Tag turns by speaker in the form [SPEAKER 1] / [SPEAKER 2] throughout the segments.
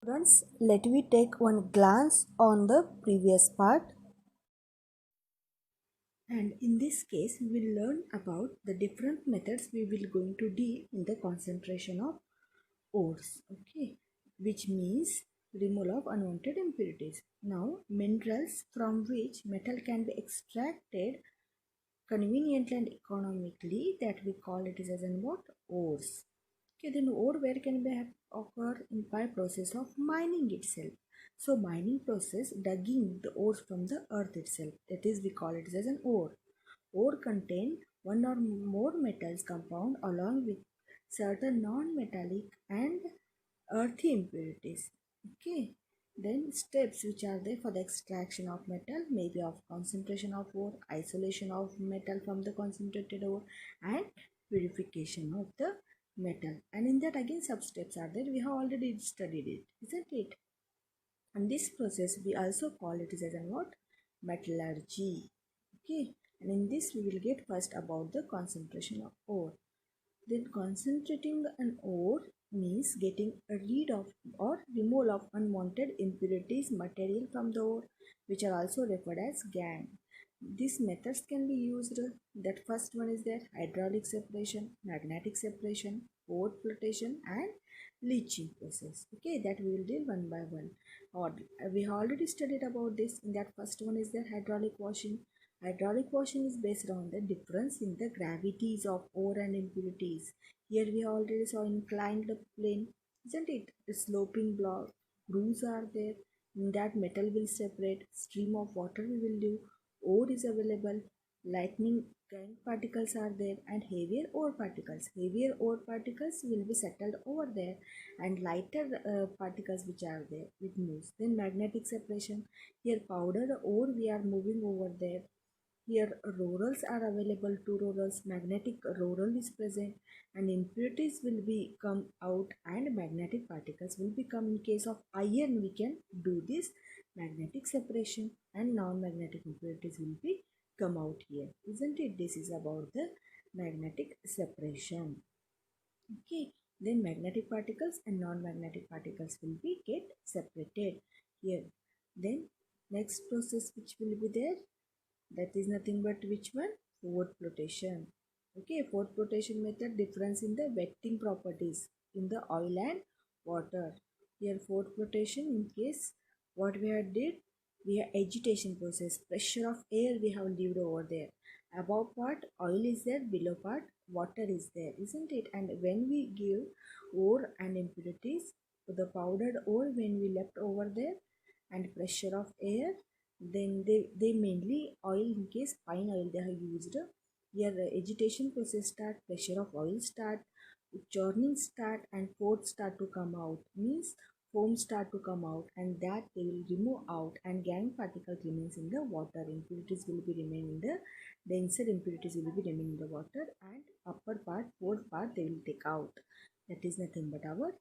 [SPEAKER 1] Students, let me take one glance on the previous part. And in this case, we will learn about the different methods we will going to deal in the concentration of ores. Okay, which means removal of unwanted impurities. Now, minerals from which metal can be extracted conveniently and economically, that we call it as an what? Ores. Okay, then ore where can be occur in by process of mining itself. So mining process digging the ores from the earth itself. That is we call it as an ore. Ore contain one or more metals compound along with certain non-metallic and earthy impurities. Okay. Then steps which are there for the extraction of metal, maybe of concentration of ore, isolation of metal from the concentrated ore, and purification of the metal. And in that again sub steps are there. We have already studied it, isn't it? And this process we also call it as an what? Metallurgy. Okay. And in this we will get first about the concentration of ore. Then concentrating an ore means getting rid of or removal of unwanted impurities material from the ore, which are also referred as gangue. These methods can be used. That first one is there hydraulic separation, magnetic separation, ore flotation, and leaching process. Okay, that we will deal one by one. Or we have already studied about this. In that first one is there hydraulic washing. Hydraulic washing is based on the difference in the gravities of ore and impurities. Here we already saw inclined plane, isn't it? The sloping block, grooves are there. In that metal will separate, stream of water we will do, ore is available, lightning gangue particles are there, and heavier ore particles. Heavier ore particles will be settled over there, and lighter particles which are there it moves. Then magnetic separation. Here powdered ore we are moving over there. Here rurals are available, two rurals, magnetic rural is present, and impurities will be come out and magnetic particles will become. In case of iron we can do this magnetic separation and non-magnetic impurities will be come out here, isn't it? This is about the magnetic separation. Okay, then magnetic particles and non-magnetic particles will be get separated here. Then next process which will be there, that is nothing but which one? Forward flotation. Okay, forward flotation method difference in the wetting properties in the oil and water. Here forward flotation in case what we have did, we have agitation process, pressure of air we have lived over there. Above part oil is there, below part water is there, isn't it? And when we give ore and impurities, the powdered ore when we left over there and pressure of air, then they mainly oil, in case fine oil they have used. Here the agitation process start, pressure of oil start, churning start, and pores start to come out, means foam start to come out, and that they will remove out, and gangue particle remains in the water. Impurities will be remain in the denser impurities will be remain in the water, and upper part fourth part they will take out. That is nothing but our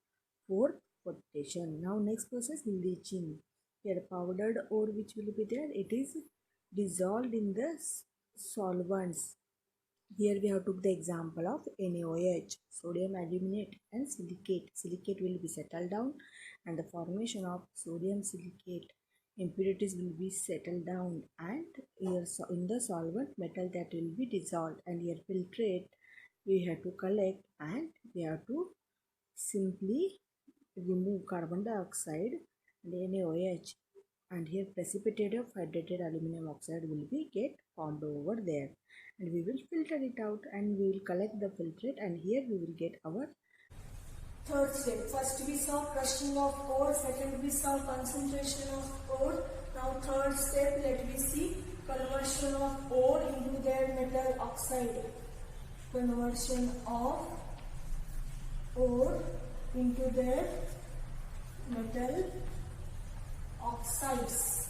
[SPEAKER 1] fourth flotation. Now next process, leaching. Here powdered ore which will be there, it is dissolved in the solvents. Here we have took the example of NaOH, sodium aluminate, and silicate. Silicate will be settled down, and the formation of sodium silicate impurities will be settled down, and here in the solvent metal that will be dissolved, and here filtrate we have to collect, and we have to simply remove carbon dioxide and NaOH, and here precipitate of hydrated aluminum oxide will be get formed over there, and we will filter it out, and we will collect the filtrate, and here we will get our
[SPEAKER 2] third step. First we saw crushing of ore, second we saw concentration of ore. Now third step, let me see conversion of ore into their metal oxide. Conversion of ore into their metal oxides.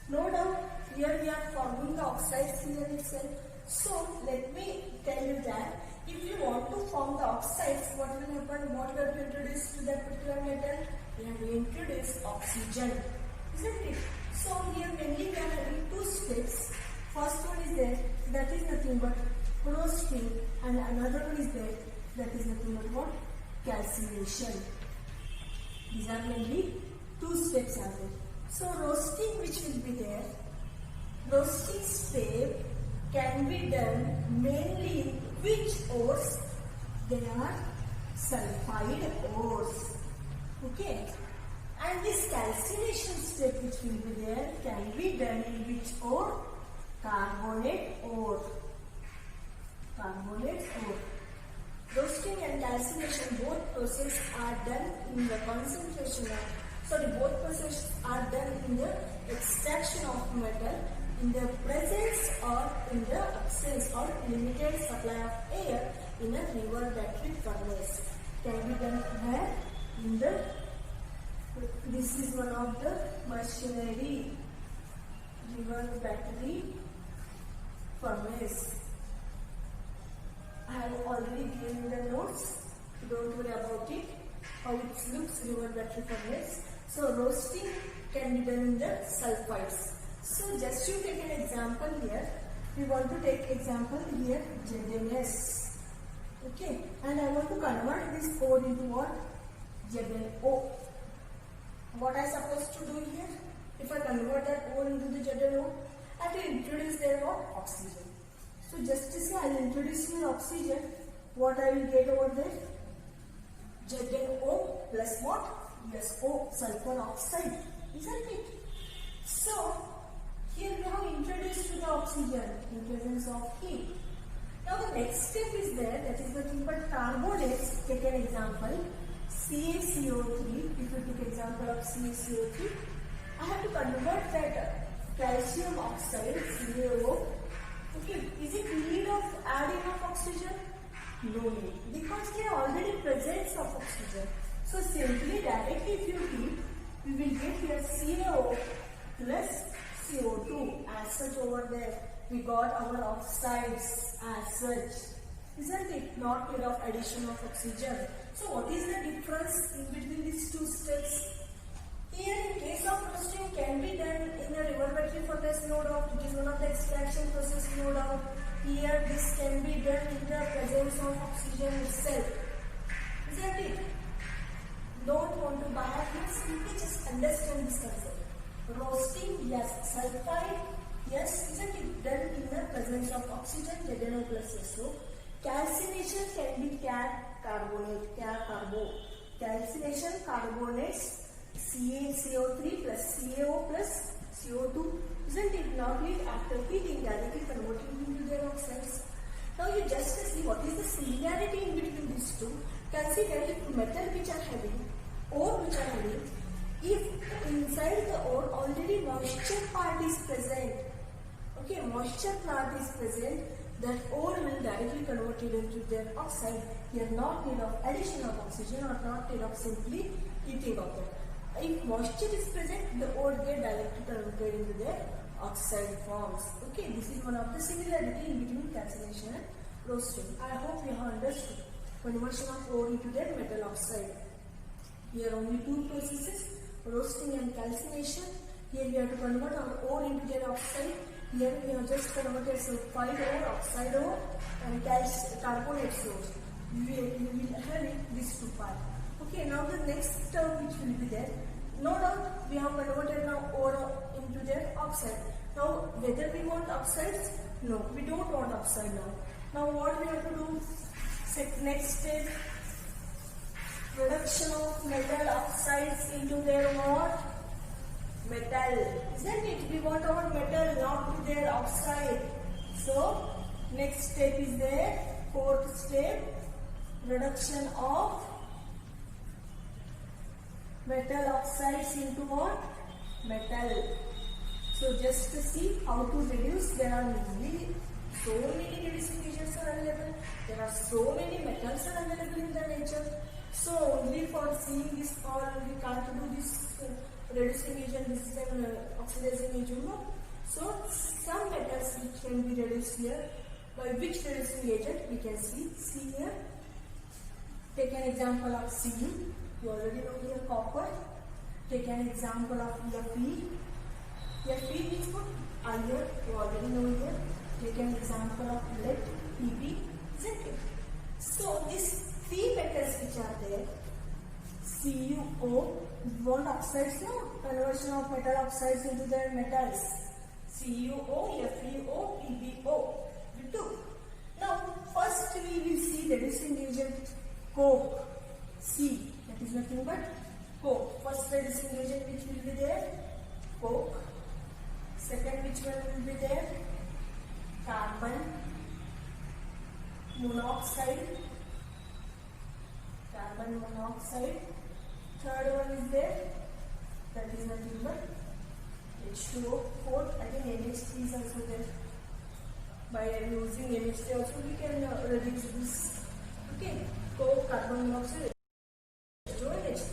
[SPEAKER 2] No doubt here we are forming the oxides here itself. So let me tell you that if you want to form the oxides, what will happen? What we have to introduce to that particular metal? We have to introduce oxygen, isn't it? So here mainly we are having two steps. First one is there, that is nothing but roasting, and another one is there, that is nothing but what? Calcination. These are mainly two steps are there. So roasting which will be there. Roasting step can be done mainly in which ores? They are sulfide ores. Okay. And this calcination step which will be there can be done in which ore? Carbonate ore. Carbonate ore. Roasting and calcination both processes are done in the concentration of, both processes are done in the extraction of metal in the presence or in the absence or limited supply of air in a river battery furnace. Can be done where? In the, this is one of the machinery, river battery furnace. I have already given the notes, don't worry about it, how it looks, river battery furnace. So roasting can be done in the sulfides. So just you take an example here, we want to take example here, ZNS. Okay, and I want to convert this ore into what? ZNO. What I supposed to do here? If I convert that ore into the ZNO, I have to introduce there what? Oxygen. So just to say I will introduce here oxygen, what I will get over there? ZNO plus what? Yes, O, sulfur oxide, isn't it? So here we have introduced to the oxygen in presence of heat. Now the next step is there, that is nothing but carbonates. Take an example, CaCO3. If you took example of CaCO3, I have to convert that calcium oxide, CaO. Okay, is it need of adding of oxygen? No need, because they are already presence of oxygen. So simply directly if you heat, we will get here CaO plus CO2 as such over there. We got our oxides as such. Isn't it? Not need of addition of oxygen. So what is the difference in between these two steps? Here in case of roasting can be done in a river battery furnace, no doubt. It is one of the extraction process, no doubt. Here this can be done in the presence of oxygen itself. Isn't it? Don't want to buy it, simply just understand this concept. Roasting, yes. Sulfide, yes. Isn't it done in the presence of oxygen, ZNO plus SO. Calcination can be carbonate, carbo. Calcination, carbonates, CaCO3 plus CaO plus CO2. Isn't it? Now after heating directly converting into their oxides. Now you just see what is the similarity in between these two. Consider if metal which are having, ore which are having, if inside the ore already moisture part is present, okay, moisture part is present, that ore will directly convert it into their oxide. Here not need of addition of oxygen or not need of simply heating of it. If moisture is present, the ore get directly converted into their oxide forms. Okay, this is one of the similarity in between calcination and roasting. I hope you have understood. Conversion of ore into their metal oxide. Here only two processes, roasting and calcination. Here we have to convert our ore into their oxide. Here we have just converted sulfide ore, oxide ore and carbonate ore. We will have these two parts. Okay, now the next term which will be there. No doubt we have converted now ore into their oxide. Now whether we want oxides? No, we don't want oxide now. Now what we have to do? Next step, production of metal oxides into their what? Metal. Isn't it? We want our metal not to their oxide. So next step is there. Fourth step, reduction of metal oxides into what? Metal. So just to see how to reduce, there are so many reducing agents are available. There are so many metals are available in the nature. So only for seeing this all we can't do this reducing agent, this is an oxidizing agent. No? So some metals which can be reduced here. By which reducing agent we can see here. Take an example of Fe. You already know here copper. Take an example of Fe. Fe means what? Iron. You already know here. Take an example of lead, Pb, isn't it? So these three metals which are there, CuO. We want oxides, no? Conversion of metal oxides into their metals. CuO, FeO, PbO. We took. Now, first we will see reducing agent coke. C. That is nothing but coke. First reducing agent which will be there? Coke. Second, which one will be there? Carbon monoxide. Carbon monoxide. Third one is there. That is nothing but H2O. Fourth, I think NH3 is also there. By using NH3 also we can reduce this. Okay. Coke, carbon monoxide, H2O and H3.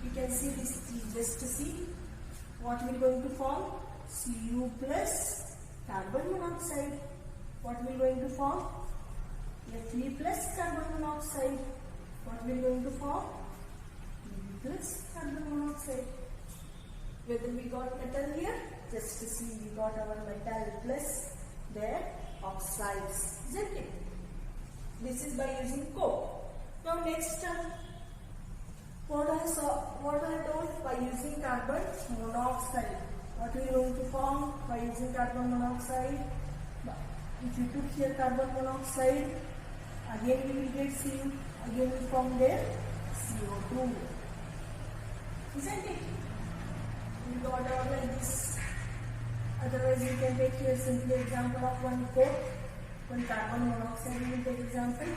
[SPEAKER 2] We can see this three. Just to see what we are going to form. Cu plus carbon monoxide. What we are going to form? Fe plus carbon monoxide. What we are going to form? Pb plus carbon monoxide. Whether we got metal here? Just to see, we got our metal plus their oxides. Isn't it? This is by using coke. Now next what I told, by using carbon monoxide. What we are going to form by using carbon monoxide? If you took here carbon monoxide, again we will get Cu. Again we form there CO2. Isn't it? We got out like this. Otherwise we can take here simply example of one coke, one carbon monoxide. We will take example.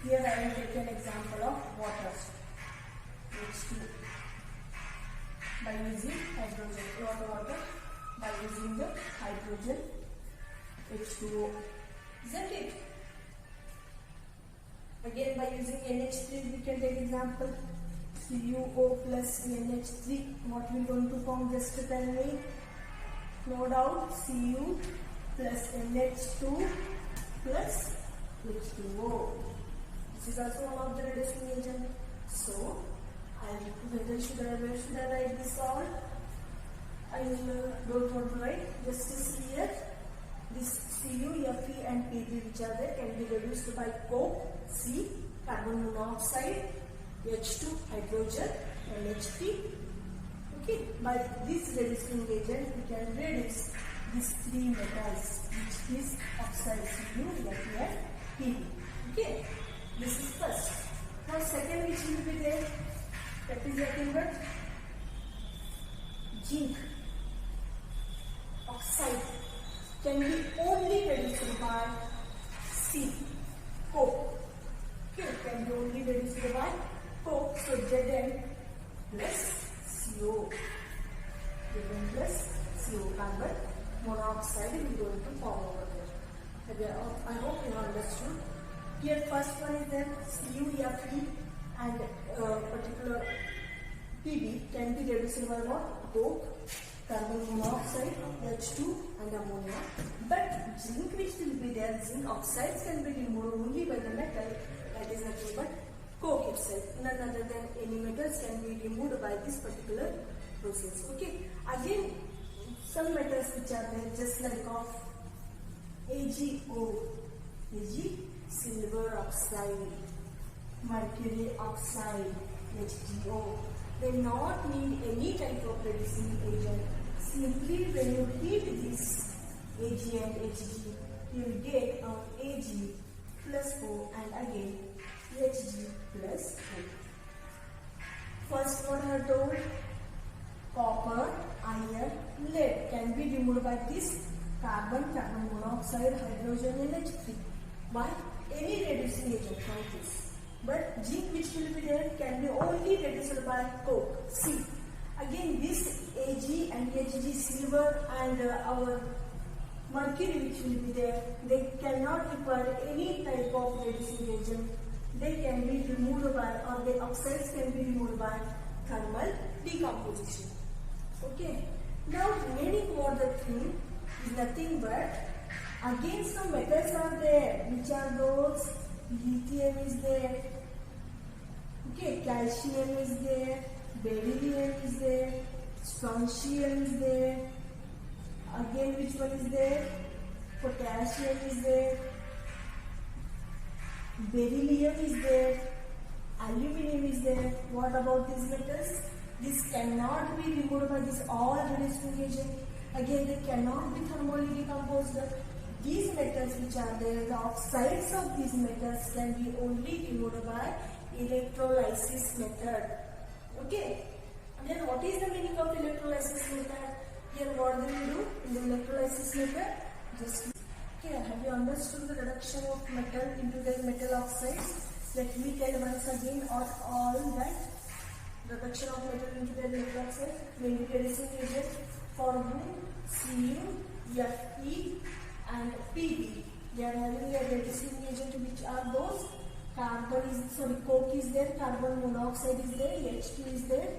[SPEAKER 2] Here I will take an example of water. H2. By using hydrogen, water, by using the hydrogen H2O. Isn't it? Again by using NH3 we can take example. CuO plus NH3. What we are going to form, just to tell me? No doubt, Cu plus NH2 plus H2O. This is also one of the reducing agent. So, where should I write this all? I don't want to write. Just to see here, this Cu, Fe and Pb which are there can be reduced by coke, C, carbon monoxide, H2, hydrogen, and H3. Okay, by this reducing agent we can reduce these three metals, which is oxides Cu, Fe and Pb. Okay, this is first. Now second which will be there, that is nothing but zinc oxide can be only reduced by C, coke. Okay, can be only reduced by coke. So Zn plus CO. Zn plus CO, carbon monoxide is going to form over there. I hope you have understood. Here first one is there Cu, Fe and particular Pb can be reduced by what? Coke, carbon monoxide, H2 and ammonia. But zinc which will be there, zinc oxides can be removed only by the metal, that is nothing but coke itself. None other than any metals can be removed by this particular process. Okay. Again, some metals which are there just like of AgO, Ag, silver oxide, mercury oxide, HgO. They not need any type of reducing agent. Simply when you heat this Ag and Hg, you will get Ag plus O and again Hg plus O. First one I told, copper, iron, lead can be removed by this carbon monoxide, hydrogen and H3 by any reducing agent from this. But zinc which will be there can be only reduced by coke, C. Again this Ag and Hg, silver and our mercury which will be there, they cannot require any type of reducing agent. They can be removed by, or the oxides can be removed by thermal decomposition. Okay. Now remaining more the thing is nothing but, again some metals are there. Which are those? Lithium is there. Okay, calcium is there. Beryllium is there. Strontium is there. Again, which one is there? Potassium is there. Beryllium is there. Aluminum is there. What about these metals? This cannot be removed by this all reducing agent. Again, they cannot be thermally decomposed. These metals which are there, the oxides of these metals can be only removed by electrolysis method. Okay. And then what is the meaning of electrolysis method? Here what do we do in the electrolysis method? Just here, have you understood the reduction of metal into the metal oxides? Let me tell once again all that reduction of metal into the metal oxide, mainly reducing agent for whom Cu, Fe and Pb. They are having a reducing agent which are those coke is there, carbon monoxide is there, H2 is there,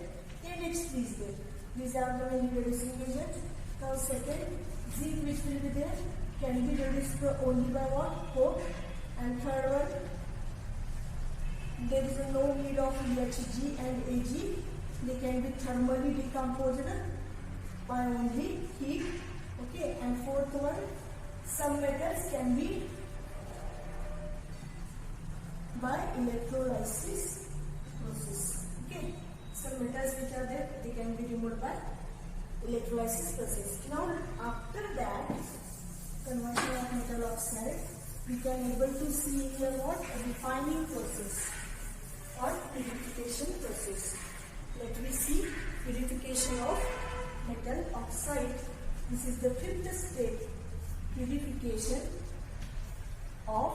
[SPEAKER 2] NH3 is there. These are the mainly reducing agents. Now second, zinc which will be there can be reduced only by what? Coke. And third one, there is no need of Hg and Ag. They can be thermally decomposed by only heat. Okay. And fourth one, some metals can be by electrolysis process. Okay. Some metals which are there, they can be removed by electrolysis process. Now after that, conversion of metal oxide, we can able to see here what? A refining process or purification process. Let me see purification of metal oxide. This is the fifth step. Purification of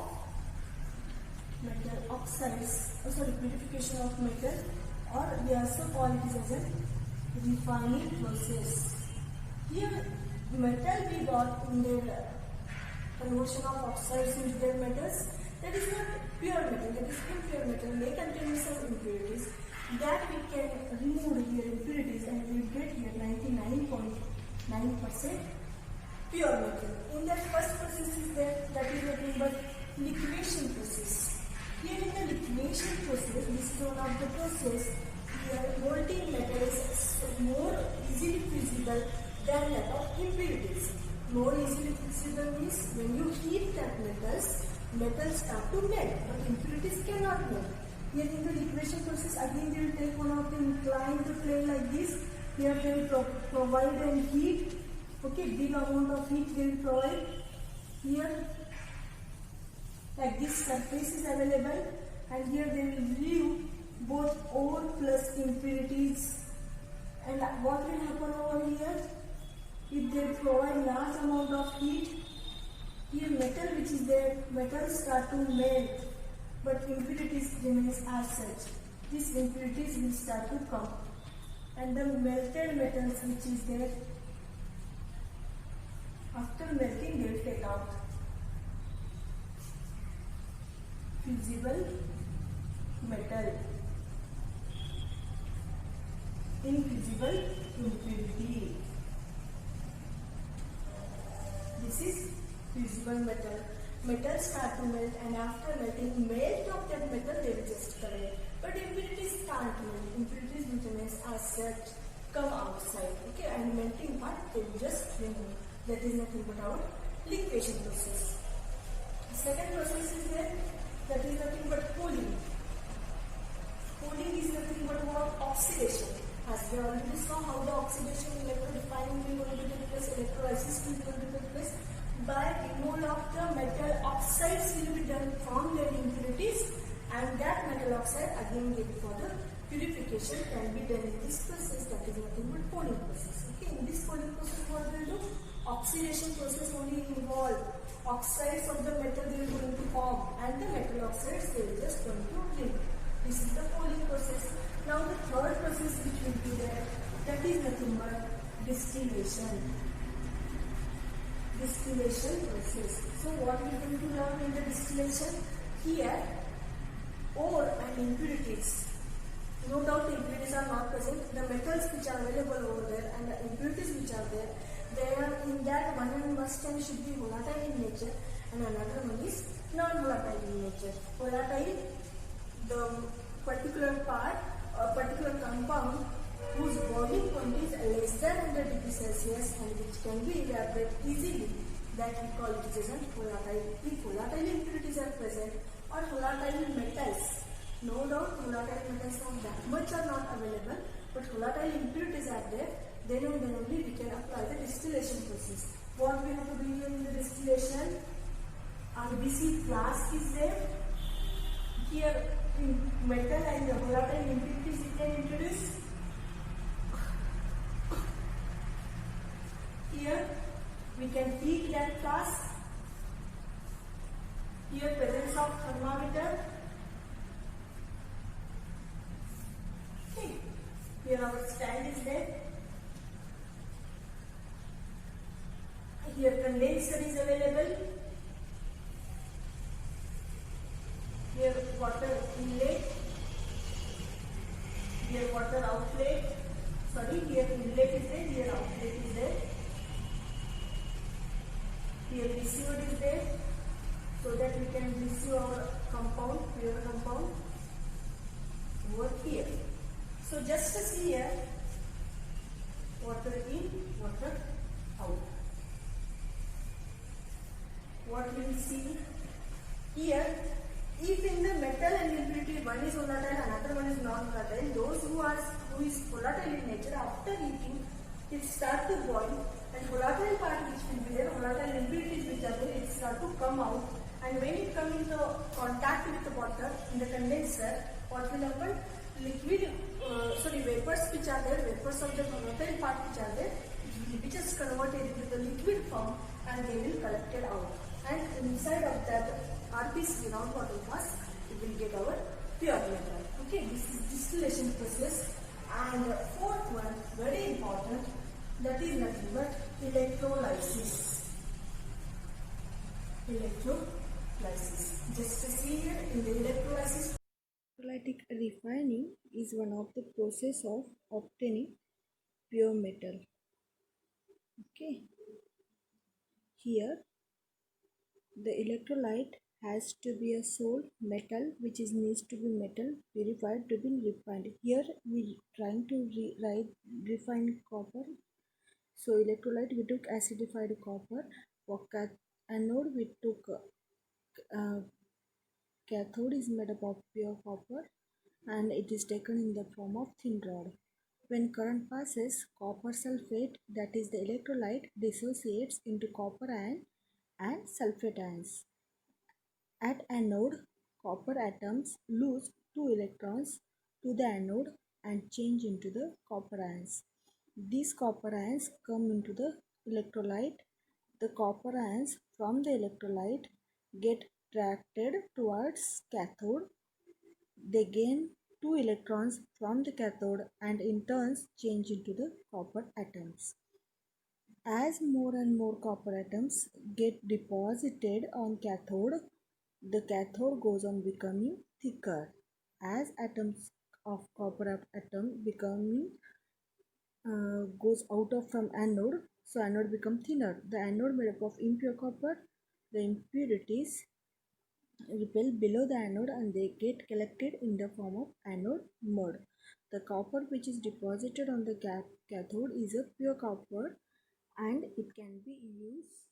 [SPEAKER 2] metal oxides. Purification of metal, or we also call it as a refining process. Here, metal we got in the conversion of oxides into their metals. That is not pure metal, that is impure metal. They contain some impurities that we can remove here impurities, and we will get here 99.9% pure metal. In that first process is there, that is nothing but liquidation process. Here in the liquidation process, this is one of the process where molten metal is more easily fusible than that of impurities. More easily fusible means when you heat that metals start to melt, but impurities cannot melt. Here in the liquidation process, again they will take one of the inclined plane like this. Here they will provide and heat. Okay, big amount of heat they will provide. Here, like this surface is available, and here they will remove both ore plus impurities. And what will happen over here? If they provide large amount of heat, here metal which is there, metals start to melt, but impurities remains as such. These impurities will start to come, and the melted metals which is there, after melting they will take out fusible metal, invisible impurity. This is fusible metal. Metals start to melt, and after melting, melt of that metal they will just collect. But impurities can't melt. Impurities which remains as such come outside. Okay, and melting part they will just remove. That is nothing but our liquidation process. Second process is there, that is nothing but cooling. Cooling is nothing but what? Oxidation. As we already saw how the oxidation electrorefining will going to take place, electrolysis will going to take place. By removal of the metal oxides will be done from their impurities, and that metal oxide again get for the purification can be done in this process. That is nothing but cooling process. Okay, in this cooling process what we will do? Oxidation process only involve oxides of the metal they will going to form, and the metal oxides they will just going to remove. This is the cooling process. Now the third process which will be there, that is nothing but distillation. Distillation process. So what we are going to learn in the distillation? Here, ore and impurities. No doubt the impurities are not present. The metals which are available over there and the impurities which are there, they are in that one and must and should be volatile in nature, and another one is non-volatile in nature. Volatile, the particular part or particular compound whose boiling point is less than 100 degrees Celsius and which can be evaporated easily, that we call it as volatile. If volatile impurities are present or volatile metals No doubt volatile metals not that much are not available, but volatile impurities are there. Then and then only we can apply the distillation process. What we have to do here in the distillation? RBC flask is there. Here in metal and the volatile impurities we can introduce. Here we can heat that flask. Here presence of thermometer. Okay. Here our stand is there. Here condenser is available. Here water inlet. Here water outlet. Sorry, here inlet is there. Here outlet is there. Here receiver is there, so that we can receive our compound, pure compound over here. So just as here, water in, water out. What we will see here, if in the metal and impurity one is volatile, another one is non-volatile, those who is volatile in nature, after heating, it start to boil, and volatile part which will be there, volatile impurities which are there, it start to come out, and when it come into contact with the water in the condenser, what will happen? Vapors which are there, vapors of the volatile part which are there, it will be just converted into the liquid form and they will collected out. And inside of that RPC, round bottle flask, we will get our pure metal. Okay, this is distillation process. And fourth one, very important, that is nothing but electrolysis. Electrolysis. Just to see here in the electrolysis.
[SPEAKER 1] Electrolytic refining is one of the process of obtaining pure metal. Okay. Here the electrolyte has to be a sole metal which is needs to be metal purified to be refined. Here we trying to refine copper. So electrolyte we took acidified copper. For anode we took cathode is made up of pure copper and it is taken in the form of thin rod. When current passes, copper sulfate, that is the electrolyte, dissociates into copper ion and sulfate ions. At anode, copper atoms lose 2 electrons to the anode and change into the copper ions. These copper ions come into the electrolyte. The copper ions from the electrolyte get attracted towards cathode. They gain 2 electrons from the cathode and in turn change into the copper atoms. As more and more copper atoms get deposited on cathode, the cathode goes on becoming thicker. As atoms of copper atom becoming goes out of from anode, so anode become thinner. The anode made up of impure copper, the impurities repel below the anode and they get collected in the form of anode mud. The copper which is deposited on the cathode is a pure copper and it can be used